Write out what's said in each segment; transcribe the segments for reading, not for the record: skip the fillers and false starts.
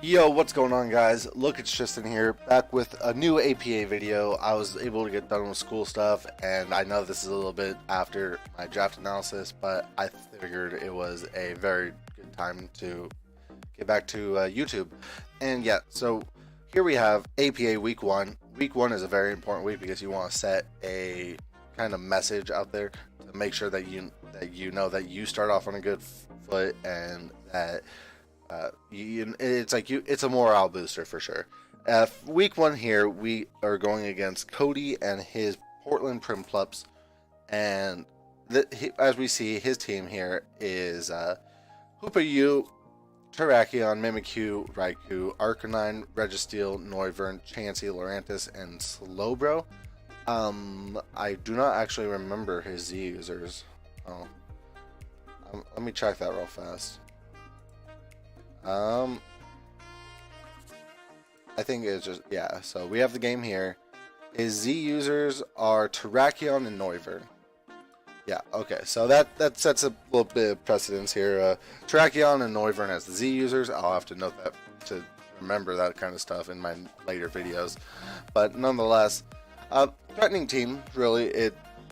Yo, what's going on, guys? Look, it's Tristan here, back with a new APA video. I was able to get done with school stuff, and I know this is a little bit after my draft analysis, but I figured it was a very good time to get back to YouTube. And yeah, so here we have APA Week 1. Week 1 is a very important week because you want to set a kind of message out there to make sure that you know that you start off on a good foot, and that it's a morale booster for sure. Week 1 here, we are going against Cody and his Portland Prinplups, and as we see, his team here is Hoopa, Terrakion, Mimikyu, Raikou, Arcanine, Registeel, Noivern, Chansey, Lurantis, and Slowbro. I do not actually remember his Z users. Let me check that real fast. I think it's just, yeah, so we have the game here. His Z users are Terrakion and Noivern. Yeah, okay, so that sets a little bit of precedence here. Terrakion and Noivern as the Z users. I'll have to note that to remember that kind of stuff in my later videos. But nonetheless, threatening team, really.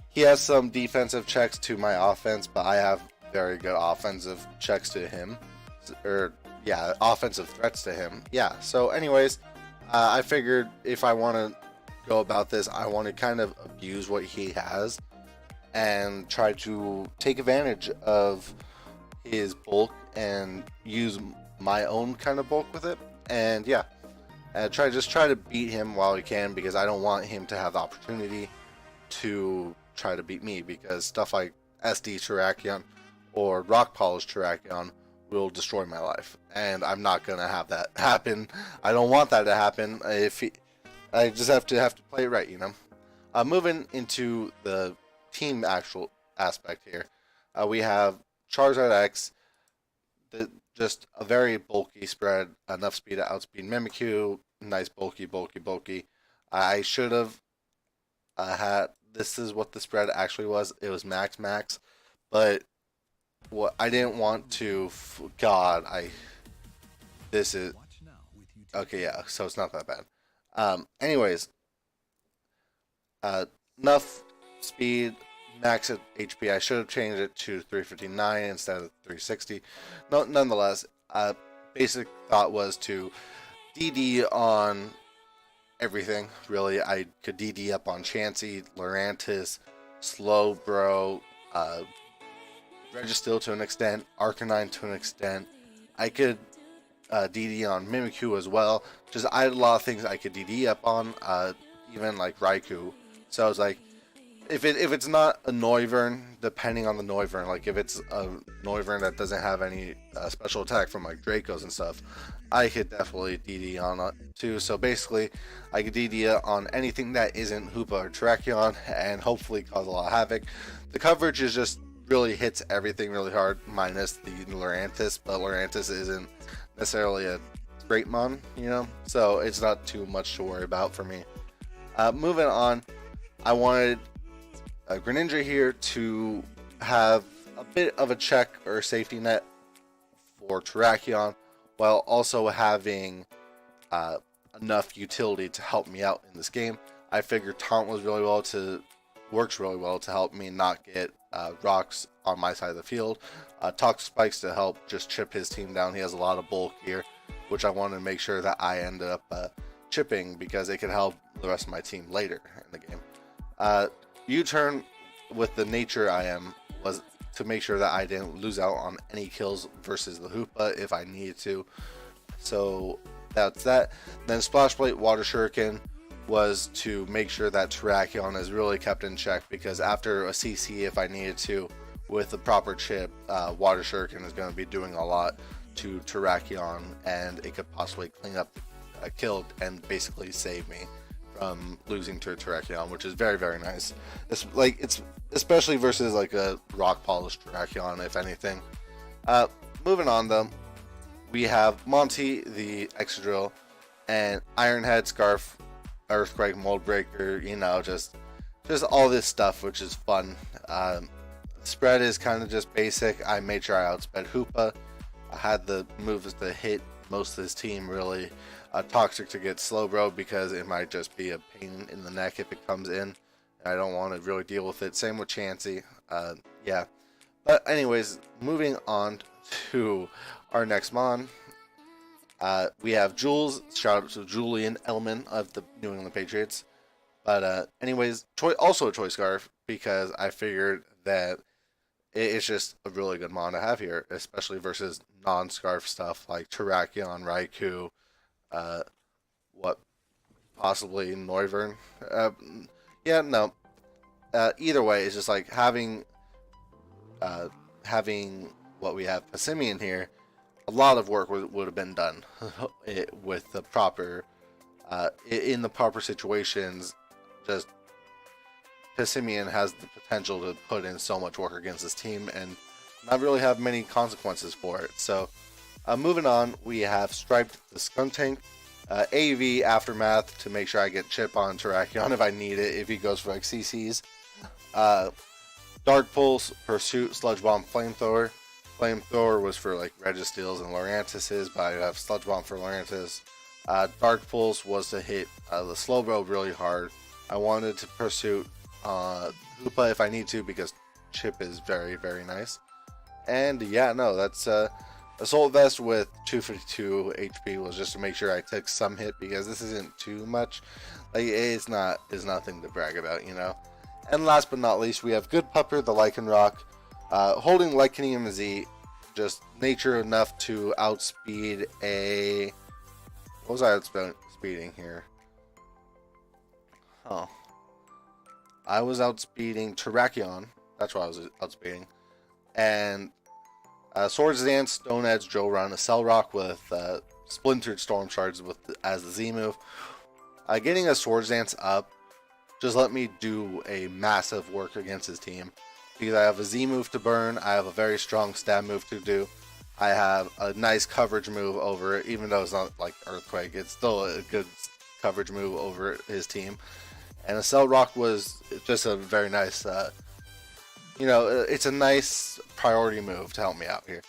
He has some defensive checks to my offense, but I have very good offensive checks to him. Yeah, offensive threats to him. Yeah, so anyways, I figured if I want to go about this, I want to kind of abuse what he has and try to take advantage of his bulk and use my own kind of bulk with it. And yeah, try to beat him while we can, because I don't want him to have the opportunity to try to beat me, because stuff like SD Terrakion or Rock Polish Terrakion will destroy my life, and I'm not gonna have that happen. I don't want that to happen. I just have to play it right, you know. Moving into the team actual aspect here, we have Charizard X, just a very bulky spread, enough speed to outspeed Mimikyu, nice bulky. I should have had, this is what the spread actually was. It was max, but what I didn't want to, this is okay, yeah, so it's not that bad. Anyways, enough speed, max HP. I should have changed it to 359 instead of 360. No, nonetheless, basic thought was to DD on everything, really. I could DD up on Chansey, Lurantis, Slowbro, Registeel to an extent, Arcanine to an extent. I could DD on Mimikyu as well. Just I had a lot of things I could DD up on, even like Raikou. So I was like, if it's not a Noivern, depending on the Noivern, like if it's a Noivern that doesn't have any special attack from like Dracos and stuff, I could definitely DD on it too. So basically, I could DD on anything that isn't Hoopa or Terrakion, and hopefully cause a lot of havoc. The coverage is just really hits everything really hard, minus the Lurantis, but Lurantis isn't necessarily a great mon, you know, so it's not too much to worry about for me. Moving on, I wanted a Greninja here to have a bit of a check or safety net for Terrakion, while also having enough utility to help me out in this game. I figured Taunt works really well to help me not get rocks on my side of the field. Toxic Spikes to help just chip his team down. He has a lot of bulk here, which I wanted to make sure that I ended up chipping, because it could help the rest of my team later in the game. U-turn with the nature I am was to make sure that I didn't lose out on any kills versus the Hoopa if I needed to. So that's that. Then Splash Blade, Water Shuriken was to make sure that Terrakion is really kept in check, because after a CC, if I needed to, with the proper chip, Water Shuriken is going to be doing a lot to Terrakion, and it could possibly clean up a kill and basically save me from losing to Terrakion, which is very, very nice. It's especially versus like a rock polished Terrakion, if anything. Moving on though, we have Monty the Excadrill and Ironhead, Scarf, Earthquake, Mold Breaker, you know, just all this stuff, which is fun. Spread is kind of just basic. I made sure I outsped Hoopa. I had the moves to hit most of his team really. Toxic to get slow bro because it might just be a pain in the neck if it comes in. I don't want to really deal with it. Same with Chansey. Yeah. But anyways, moving on to our next mon. We have Jules. Shout out to Julian Edelman of the New England Patriots. But anyways, also a choice scarf because I figured that it's just a really good mon to have here, especially versus non-scarf stuff like Terrakion, Raikou, possibly Noivern. Yeah, no. Either way, it's just like having what we have Passimian here. A lot of work would have been done with the proper in the proper situations. Just Passimian has the potential to put in so much work against this team and not really have many consequences for it. So moving on, we have Striped the Skuntank, AV Aftermath to make sure I get chip on Terrakion if I need it, if he goes for like CCs. Dark Pulse, Pursuit, Sludge Bomb, Flamethrower. Flamethrower was for like Registeels and Lurantises, but I have Sludge Bomb for Lurantis. Dark Pulse was to hit the Slowbro really hard. I wanted to Pursuit Hoopa if I need to because chip is very, very nice. And yeah, no, that's Assault Vest with 252 HP was just to make sure I took some hit because this isn't too much. Like it's nothing to brag about, you know. And last but not least, we have Good Pupper, the Lycanroc, holding Lycanium Z, just nature enough to outspeed a. What was I outspeeding here? Oh, I was outspeeding Terrakion. That's what I was outspeeding, and Swords Dance, Stone Edge, Joe Run, a Cell Rock with Splintered Storm Shards as the Z move. Getting a Swords Dance up just let me do a massive work against his team because I have a Z move to burn. I have a very strong stab move to do. I have a nice coverage move over it, even though it's not like Earthquake. It's still a good coverage move over his team. And a Cell Rock was just a very nice, it's a nice priority move to help me out here.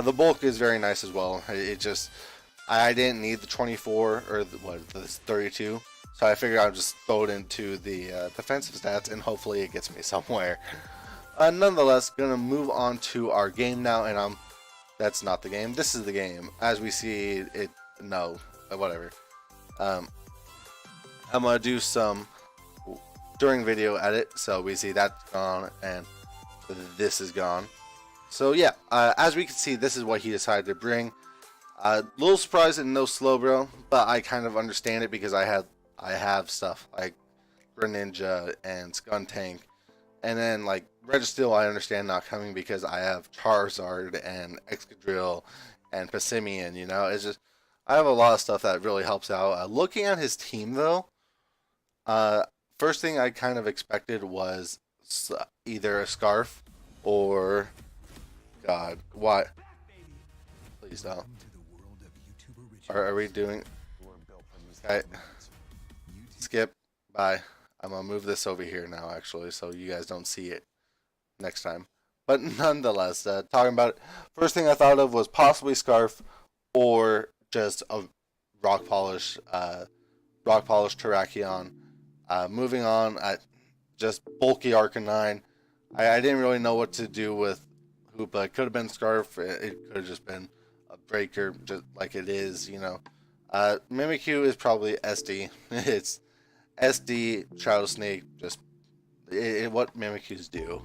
The bulk is very nice as well. I didn't need the 24 or the 32, so I figured I'd just throw it into the defensive stats and hopefully it gets me somewhere. Nonetheless, gonna move on to our game now, and that's not the game. This is the game. As we see it, no, whatever. I'm gonna do some during video edit, so we see that's gone and this is gone. So yeah, as we can see, this is what he decided to bring. Little surprised in no Slowbro, but I kind of understand it because I have stuff like Greninja and Skuntank, and then like Registeel I understand not coming because I have Charizard and Excadrill and Passimian. You know, it's just I have a lot of stuff that really helps out. Looking at his team though, first thing I kind of expected was either a Scarf or God, what? Please don't. Are we doing? Okay. Skip. Bye. I'm gonna move this over here now, actually, so you guys don't see it next time. But nonetheless, talking about it, first thing I thought of was possibly Scarf or just a Rock Polish Terrakion. Moving on, just bulky Arcanine. I didn't really know what to do with Hoopa. It could have been Scarf. It could have just been a Breaker, just like it is, you know. Mimikyu is probably SD. It's SD, Shadow Snake, just what Mimikyus do.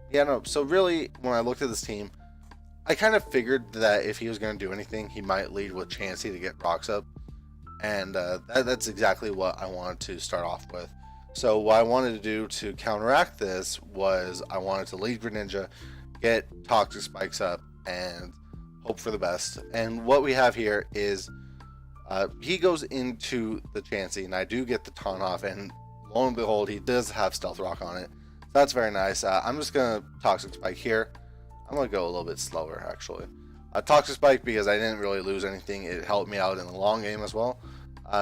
Yeah, no, so really, when I looked at this team, I kind of figured that if he was going to do anything, he might lead with Chansey to get rocks up. And that's exactly what I wanted to start off with. So what I wanted to do to counteract this was I wanted to lead Greninja, get Toxic Spikes up, and hope for the best. And what we have here is he goes into the Chansey, and I do get the taunt off, and lo and behold, he does have Stealth Rock on it. So that's very nice. I'm just going to Toxic Spike here. I'm going to go a little bit slower, actually. Toxic Spike because I didn't really lose anything. It helped me out in the long game as well.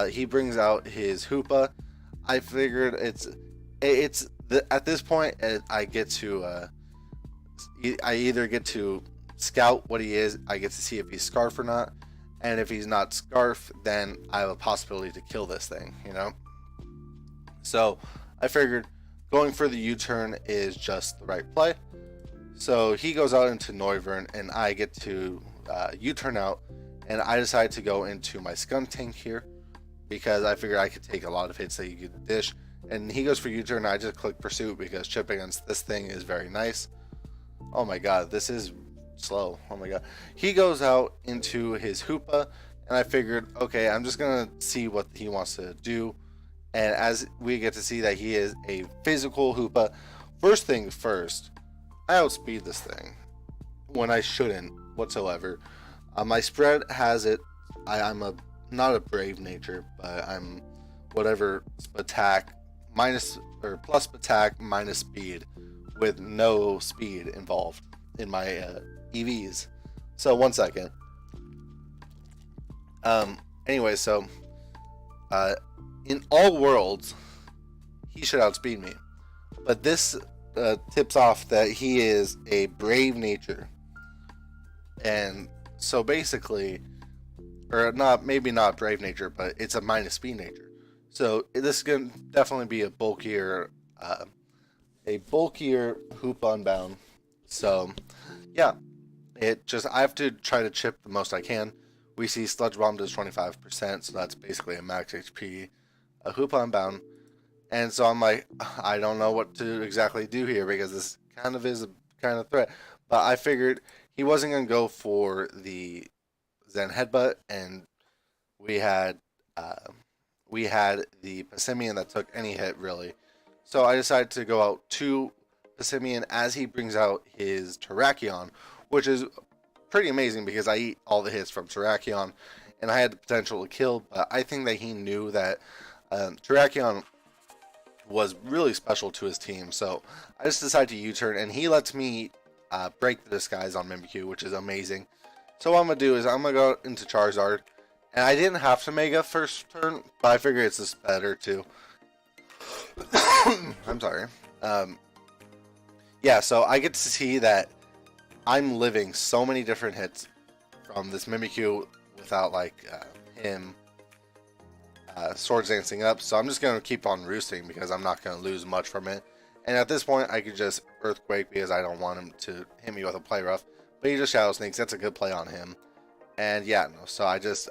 He brings out his Hoopa. I figured at this point I get to I either get to scout what he is. I get to see if he's Scarf or not. And if he's not Scarf, then I have a possibility to kill this thing, you know? So I figured going for the U-turn is just the right play. So he goes out into Noivern, and I get to U-turn out, and I decide to go into my Skunk Tank here because I figured I could take a lot of hits that you could dish. And he goes for U-turn, and I just click Pursuit because chipping against this thing is very nice. Oh my god, this is slow. Oh my god. He goes out into his Hoopa, and I figured, okay, I'm just gonna see what he wants to do. And as we get to see that he is a physical Hoopa, first thing first, I outspeed this thing when I shouldn't whatsoever. My spread has it. I'm not a brave nature, but I'm whatever attack minus or plus attack minus speed with no speed involved in my EVs. So 1 second. Anyway, so in all worlds, he should outspeed me, but this tips off that he is a brave nature, and so basically, or not, maybe not brave nature, but it's a minus speed nature. So this is gonna definitely be a bulkier hoop Unbound. So yeah, I have to try to chip the most I can. We see Sludge Bomb does 25%, so that's basically a max HP hoop Unbound. And so I'm like, I don't know what to exactly do here because this kind of is a kind of threat. But I figured he wasn't going to go for the Zen Headbutt, and we had the Passimian that took any hit really. So I decided to go out to Passimian as he brings out his Terrakion, which is pretty amazing because I eat all the hits from Terrakion, and I had the potential to kill. But I think that he knew that Terrakion was really special to his team, so I just decided to U-turn, and he lets me break the disguise on Mimikyu, which is amazing. So what I'm going to do is I'm going to go into Charizard, and I didn't have to Mega first turn, but I figure it's just better too. I'm sorry. Yeah, so I get to see that I'm living so many different hits from this Mimikyu without like him Swords Dancing up, so I'm just going to keep on roosting because I'm not going to lose much from it. And at this point, I could just Earthquake because I don't want him to hit me with a Play Rough. But he just Shadow Sneaks. That's a good play on him. And yeah, no. So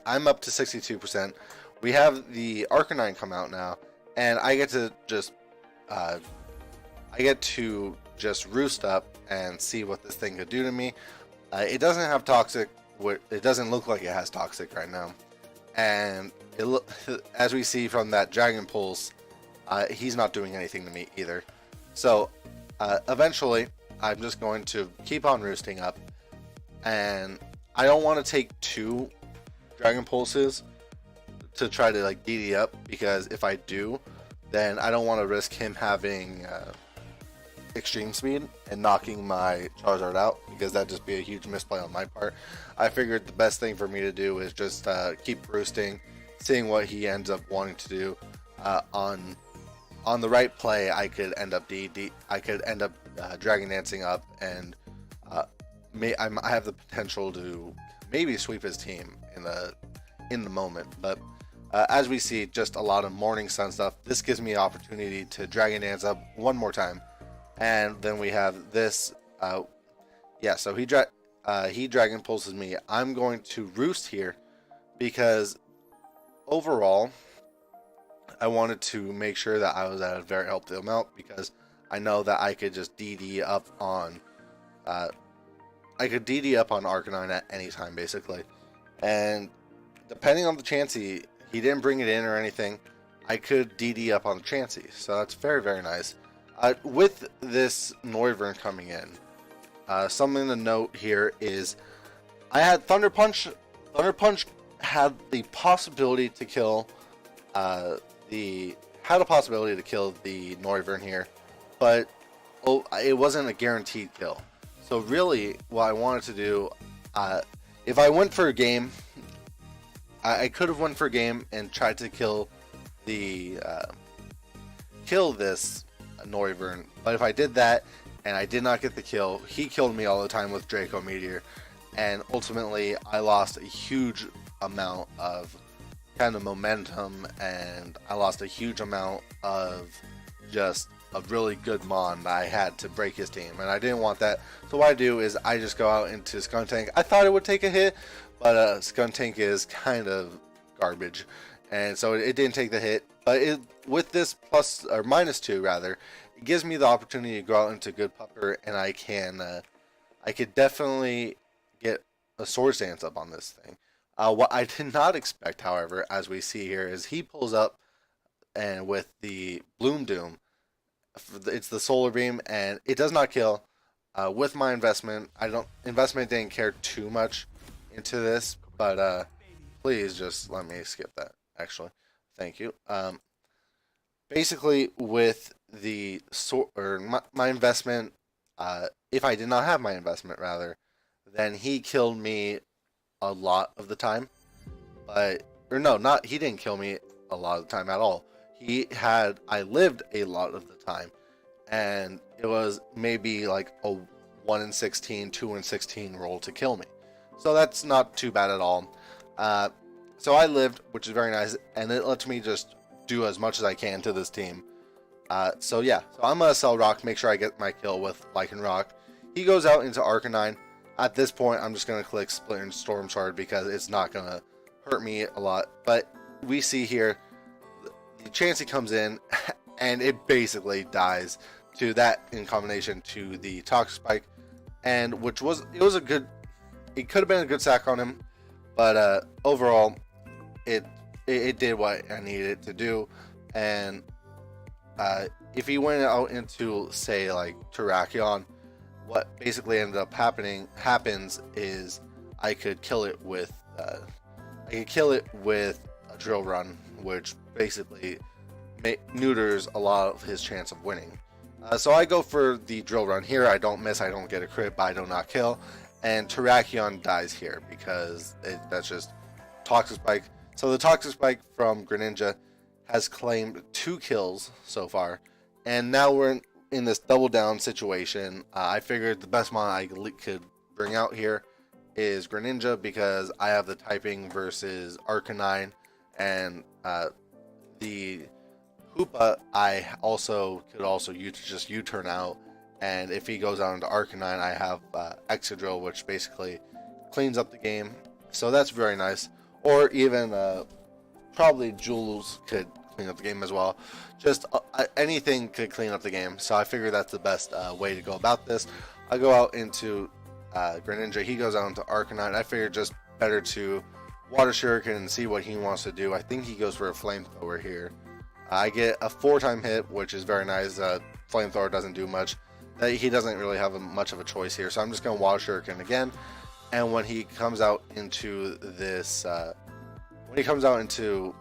I'm up to 62%. We have the Arcanine come out now, and I get to just roost up and see what this thing could do to me. It doesn't have Toxic. It doesn't look like it has Toxic right now. And as we see from that Dragon Pulse, he's not doing anything to me either. So eventually, I'm just going to keep on roosting up, and I don't want to take 2 Dragon Pulses to try to like DD up, because if I do, then I don't want to risk him having extreme speed and knocking my Charizard out, because that'd just be a huge misplay on my part. I figured the best thing for me to do is just keep roosting, seeing what he ends up wanting to do. On the right play, I could end up Dragon Dancing up, and I have the potential to maybe sweep his team in the moment. But as we see, just a lot of Morning Sun stuff. This gives me an opportunity to Dragon Dance up one more time. And then we have this, yeah, so he Dragon Pulses me. I'm going to Roost here because overall, I wanted to make sure that I was at a very healthy amount, because I know that I could just DD up on, Arcanine at any time, basically. And depending on the Chansey, he didn't bring it in or anything, I could DD up on the Chansey. So that's very, very nice. With this Noivern coming in, something to note here is I had Thunder Punch. Thunder Punch had the possibility to kill the Noivern here, but it wasn't a guaranteed kill. So really, what I wanted to do, if I went for a game, I could have went for a game and tried to kill this Noivern, but if I did that, and I did not get the kill. He killed me all the time with Draco Meteor, and ultimately I lost a huge amount of kind of momentum, and I lost a huge amount of just a really good Mon that I had to break his team, and I didn't want that. So what I do is I just go out into Skuntank. I thought it would take a hit, but Skuntank is kind of garbage, and so it didn't take the hit. But with this plus or -2 rather, it gives me the opportunity to go out into good pupper, and I could definitely get a Swords Dance up on this thing. What I did not expect, however, as we see here, is he pulls up and with the Bloom Doom, it's the Solar Beam, and it does not kill. With my investment, investment didn't care too much into this, but please just let me skip that. Actually, thank you. Basically, with the my investment, if I did not have my investment, rather, then he killed me a lot of the time. He didn't kill me a lot of the time at all. I lived a lot of the time, and it was maybe like a 1 in 16, 2 in 16 roll to kill me. So that's not too bad at all. So I lived, which is very nice, and it lets me just do as much as I can to this team. So yeah, so I'm gonna sell Rock, make sure I get my kill with Lycan Rock. He goes out into Arcanine. At this point, I'm just gonna click Split and Storm Shard because it's not gonna hurt me a lot. But we see here, the Chansey comes in, and it basically dies to that in combination to the Toxic Spike, and it could have been a good sack on him, but overall, it did what I needed it to do. And if he went out into, say, like Terrakion, what basically ended up happens is I could kill it with a Drill Run, which basically neuters a lot of his chance of winning. So I go for the Drill Run here. I don't miss, I don't get a crit, but I do not kill. And Terrakion dies here because that's just Toxic Spike. So the Toxic Spike from Greninja has claimed 2 kills so far. And now we're in this double down situation. I figured the best mon I could bring out here is Greninja because I have the typing versus Arcanine, and the Hoopa I could just U-turn out, and if he goes out into Arcanine, I have Excadrill, which basically cleans up the game. So that's very nice. Or even probably Jules could clean up the game as well. Just anything could clean up the game. So I figure that's the best way to go about this. I go out into Greninja. He goes out into Arcanine. I figured just better to Water Shuriken and see what he wants to do. I think he goes for a Flamethrower here. I get a 4-time hit, which is very nice. Flamethrower doesn't do much. He doesn't really have much of a choice here, so I'm just going to Water Shuriken again. And when he comes out into this, when he comes out into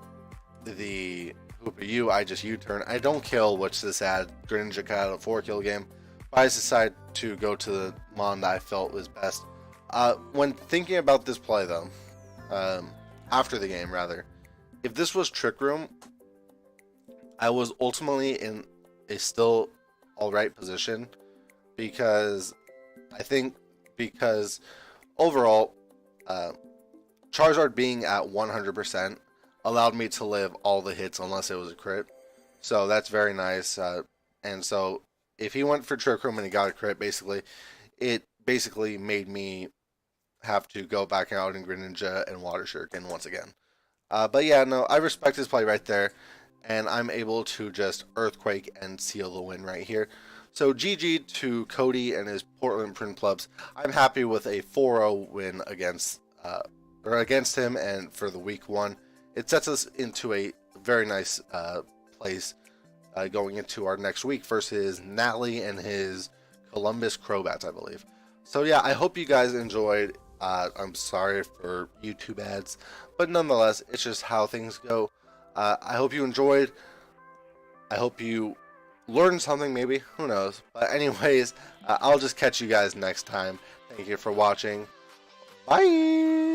the Hoopa U, I just U-turn. I don't kill, which is sad. Greninja got out a 4-kill game. But I decided to go to the mon that I felt was best. When thinking about this play, though, after the game, rather, if this was Trick Room, I was ultimately in a still alright position because overall, Charizard being at 100% allowed me to live all the hits unless it was a crit. So that's very nice. And so if he went for Trick Room and he got a crit, it basically made me have to go back out in Greninja and Water Shuriken once again. But yeah, no, I respect his play right there. And I'm able to just Earthquake and seal the win right here. So GG to Cody and his Portland Prinplups. I'm happy with a 4-0 win against him, and for the week 1. It sets us into a very nice place going into our next week versus Natalie and his Columbus Crobats, I believe. So yeah, I hope you guys enjoyed. I'm sorry for YouTube ads, but nonetheless, it's just how things go. I hope you enjoyed. I hope you learned something, maybe. Who knows? But anyways, I'll just catch you guys next time. Thank you for watching. Bye!